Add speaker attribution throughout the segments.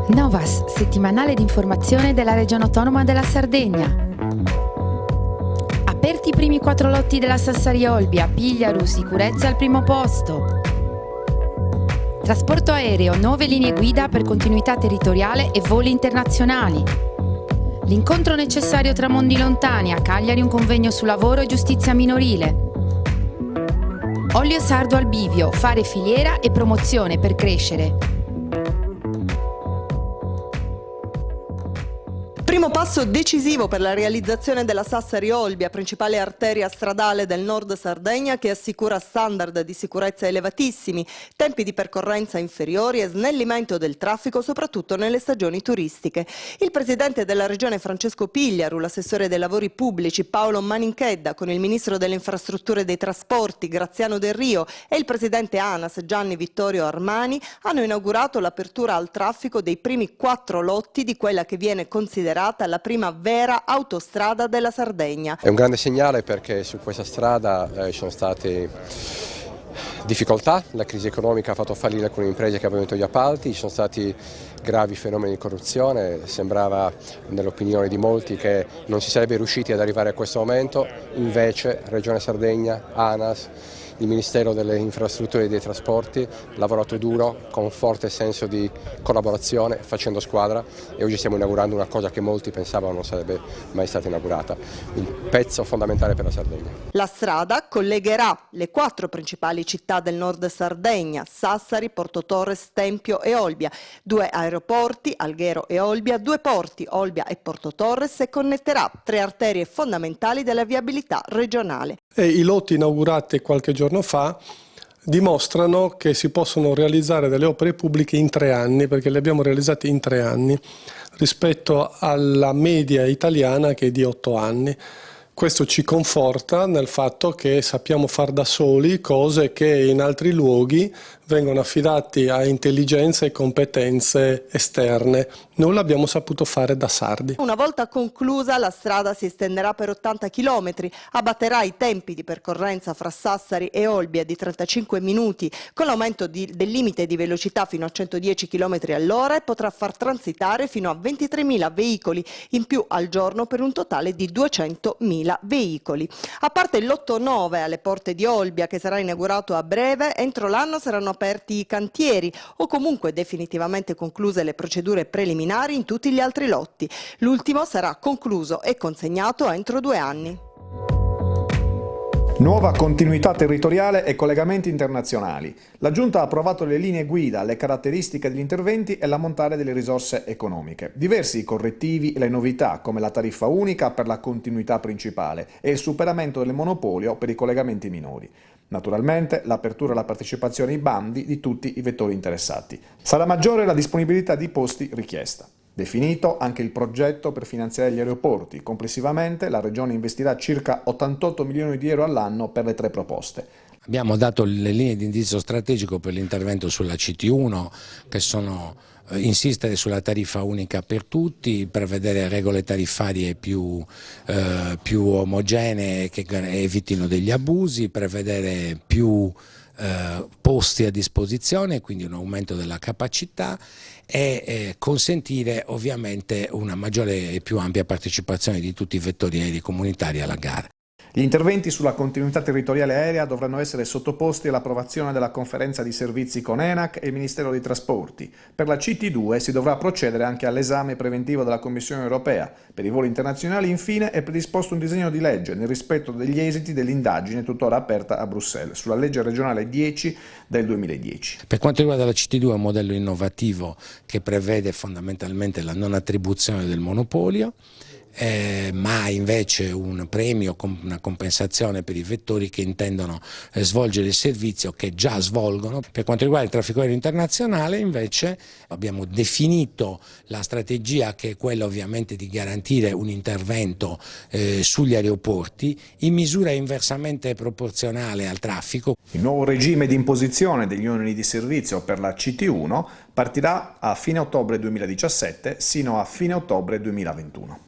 Speaker 1: Novas, settimanale di informazione della Regione Autonoma della Sardegna. Aperti i primi 4 lotti della Sassari-Olbia, Pigliaru, sicurezza al primo posto. Trasporto aereo, 9 linee guida per continuità territoriale e voli internazionali. L'incontro necessario tra mondi lontani, a Cagliari un convegno su lavoro e giustizia minorile. Olio sardo al bivio, fare filiera e promozione per crescere.
Speaker 2: Primo passo decisivo per la realizzazione della Sassari-Olbia, principale arteria stradale del nord Sardegna che assicura standard di sicurezza elevatissimi, tempi di percorrenza inferiori e snellimento del traffico soprattutto nelle stagioni turistiche. Il presidente della regione Francesco Pigliaru, l'assessore dei lavori pubblici Paolo Maninchedda con il ministro delle infrastrutture e dei trasporti Graziano Del Rio e il presidente ANAS Gianni Vittorio Armani hanno inaugurato l'apertura al traffico dei primi 4 lotti di quella che viene considerata la prima vera autostrada della Sardegna.
Speaker 3: È un grande segnale perché su questa strada ci sono state difficoltà, la crisi economica ha fatto fallire alcune imprese che avevano vinto gli appalti, ci sono stati gravi fenomeni di corruzione, sembrava nell'opinione di molti che non si sarebbe riusciti ad arrivare a questo momento, invece Regione Sardegna, ANAS, il Ministero delle Infrastrutture e dei Trasporti ha lavorato duro con un forte senso di collaborazione, facendo squadra e oggi stiamo inaugurando una cosa che molti pensavano non sarebbe mai stata inaugurata, un pezzo fondamentale per la Sardegna.
Speaker 2: La strada collegherà le 4 principali città del nord Sardegna, Sassari, Porto Torres, Tempio e Olbia, 2 aeroporti, Alghero e Olbia, 2 porti, Olbia e Porto Torres e connetterà 3 arterie fondamentali della viabilità regionale.
Speaker 4: I lotti inaugurati qualche giorno fa dimostrano che si possono realizzare delle opere pubbliche in 3 anni, perché le abbiamo realizzate in 3 anni, rispetto alla media italiana che è di 8 anni. Questo ci conforta nel fatto che sappiamo far da soli cose che in altri luoghi vengono affidati a intelligenze e competenze esterne. Noi l'abbiamo saputo fare da sardi.
Speaker 2: Una volta conclusa la strada si estenderà per 80 km, abbatterà i tempi di percorrenza fra Sassari e Olbia di 35 minuti con l'aumento del limite di velocità fino a 110 km all'ora e potrà far transitare fino a 23.000 veicoli in più al giorno per un totale di 200.000 veicoli. A parte il lotto 9 alle porte di Olbia che sarà inaugurato a breve, entro l'anno saranno aperti i cantieri o comunque definitivamente concluse le procedure preliminari in tutti gli altri lotti. L'ultimo sarà concluso e consegnato entro 2 anni.
Speaker 5: Nuova continuità territoriale e collegamenti internazionali. La Giunta ha approvato le linee guida, le caratteristiche degli interventi e l'ammontare delle risorse economiche. Diversi i correttivi e le novità, come la tariffa unica per la continuità principale e il superamento del monopolio per i collegamenti minori. Naturalmente l'apertura alla partecipazione ai bandi di tutti i vettori interessati. Sarà maggiore la disponibilità di posti richiesta. Definito anche il progetto per finanziare gli aeroporti. Complessivamente la Regione investirà circa 88 milioni di euro all'anno per le 3 proposte.
Speaker 6: Abbiamo dato le linee di indirizzo strategico per l'intervento sulla CT1, che sono insistere sulla tariffa unica per tutti, prevedere regole tariffarie più omogenee che evitino degli abusi, prevedere più posti a disposizione, quindi un aumento della capacità e consentire ovviamente una maggiore e più ampia partecipazione di tutti i vettori aerei comunitari alla gara.
Speaker 5: Gli interventi sulla continuità territoriale aerea dovranno essere sottoposti all'approvazione della conferenza di servizi con ENAC e il Ministero dei Trasporti. Per la CT2 si dovrà procedere anche all'esame preventivo della Commissione europea. Per i voli internazionali infine è predisposto un disegno di legge nel rispetto degli esiti dell'indagine tuttora aperta a Bruxelles sulla legge regionale 10 del 2010.
Speaker 6: Per quanto riguarda la CT2 è un modello innovativo che prevede fondamentalmente la non attribuzione del monopolio, ma invece un premio, una compensazione per i vettori che intendono svolgere il servizio che già svolgono. Per quanto riguarda il traffico aereo internazionale invece abbiamo definito la strategia che è quella ovviamente di garantire un intervento sugli aeroporti in misura inversamente proporzionale al traffico.
Speaker 5: Il nuovo regime di imposizione degli oneri di servizio per la CT1 partirà a fine ottobre 2017 sino a fine ottobre 2021.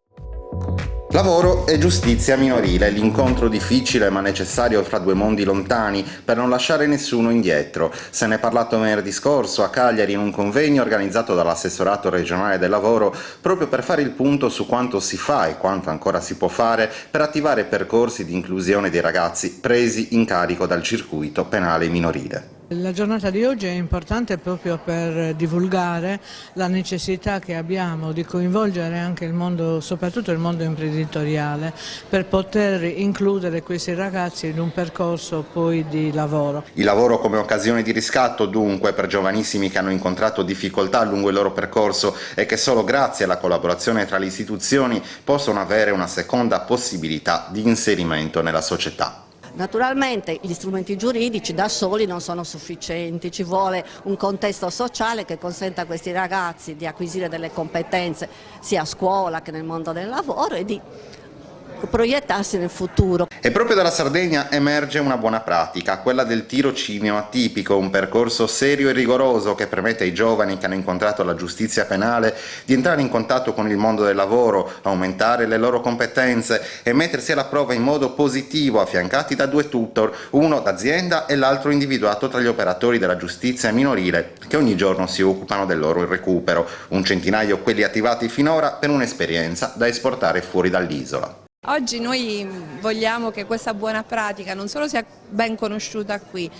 Speaker 7: Lavoro e giustizia minorile, l'incontro difficile ma necessario fra due mondi lontani per non lasciare nessuno indietro. Se ne è parlato venerdì scorso a Cagliari in un convegno organizzato dall'assessorato regionale del lavoro proprio per fare il punto su quanto si fa e quanto ancora si può fare per attivare percorsi di inclusione dei ragazzi presi in carico dal circuito penale minorile.
Speaker 8: La giornata di oggi è importante proprio per divulgare la necessità che abbiamo di coinvolgere anche il mondo, soprattutto il mondo imprenditoriale, per poter includere questi ragazzi in un percorso poi di lavoro.
Speaker 7: Il lavoro come occasione di riscatto dunque per giovanissimi che hanno incontrato difficoltà lungo il loro percorso e che solo grazie alla collaborazione tra le istituzioni possono avere una seconda possibilità di inserimento nella società.
Speaker 9: Naturalmente gli strumenti giuridici da soli non sono sufficienti, ci vuole un contesto sociale che consenta a questi ragazzi di acquisire delle competenze sia a scuola che nel mondo del lavoro e di proiettarsi nel futuro.
Speaker 7: E proprio dalla Sardegna emerge una buona pratica, quella del tirocinio atipico, un percorso serio e rigoroso che permette ai giovani che hanno incontrato la giustizia penale di entrare in contatto con il mondo del lavoro, aumentare le loro competenze e mettersi alla prova in modo positivo, affiancati da due tutor, uno d'azienda e l'altro individuato tra gli operatori della giustizia minorile che ogni giorno si occupano del loro recupero, un centinaio quelli attivati finora per un'esperienza da esportare fuori dall'isola.
Speaker 10: Oggi noi vogliamo che questa buona pratica non solo sia ben conosciuta qui,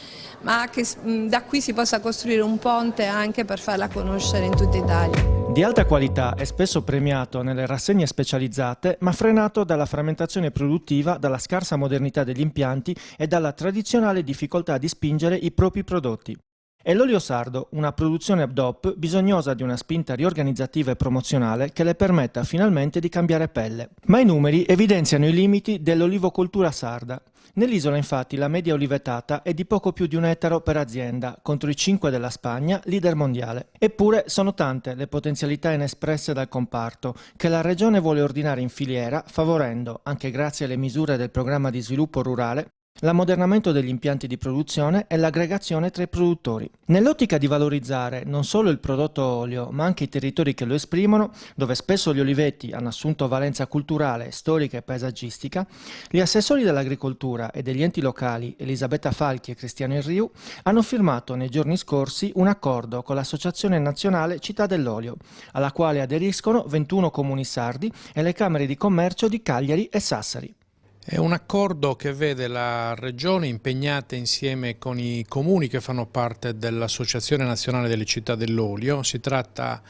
Speaker 10: ma che da qui si possa costruire un ponte anche per farla conoscere in tutta Italia.
Speaker 11: Di alta qualità e spesso premiato nelle rassegne specializzate, ma frenato dalla frammentazione produttiva, dalla scarsa modernità degli impianti e dalla tradizionale difficoltà di spingere i propri prodotti. È l'olio sardo, una produzione DOP bisognosa di una spinta riorganizzativa e promozionale che le permetta finalmente di cambiare pelle. Ma i numeri evidenziano i limiti dell'olivocoltura sarda. Nell'isola infatti la media olivetata è di poco più di 1 ettaro per azienda, contro i 5 della Spagna, leader mondiale. Eppure sono tante le potenzialità inespresse dal comparto, che la Regione vuole ordinare in filiera, favorendo, anche grazie alle misure del programma di sviluppo rurale, l'ammodernamento degli impianti di produzione e l'aggregazione tra i produttori. Nell'ottica di valorizzare non solo il prodotto olio, ma anche i territori che lo esprimono, dove spesso gli oliveti hanno assunto valenza culturale, storica e paesaggistica, gli assessori dell'agricoltura e degli enti locali Elisabetta Falchi e Cristiano Irriu hanno firmato nei giorni scorsi un accordo con l'Associazione Nazionale Città dell'Olio, alla quale aderiscono 21 comuni sardi e le camere di commercio di Cagliari e Sassari.
Speaker 12: È un accordo che vede la Regione impegnata insieme con i comuni che fanno parte dell'Associazione Nazionale delle Città dell'Olio. Si tratta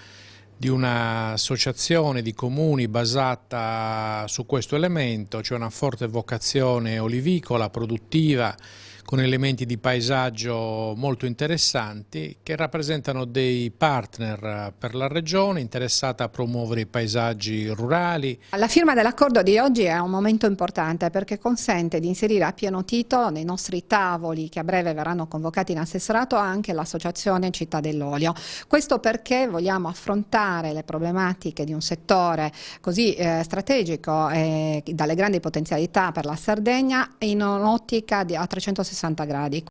Speaker 12: di un'associazione di comuni basata su questo elemento, cioè una forte vocazione olivicola, produttiva, con elementi di paesaggio molto interessanti che rappresentano dei partner per la Regione interessata a promuovere i paesaggi rurali.
Speaker 13: La firma dell'accordo di oggi è un momento importante perché consente di inserire a pieno titolo nei nostri tavoli che a breve verranno convocati in assessorato anche l'Associazione Città dell'Olio. Questo perché vogliamo affrontare le problematiche di un settore così strategico e dalle grandi potenzialità per la Sardegna in un'ottica a 360 gradi.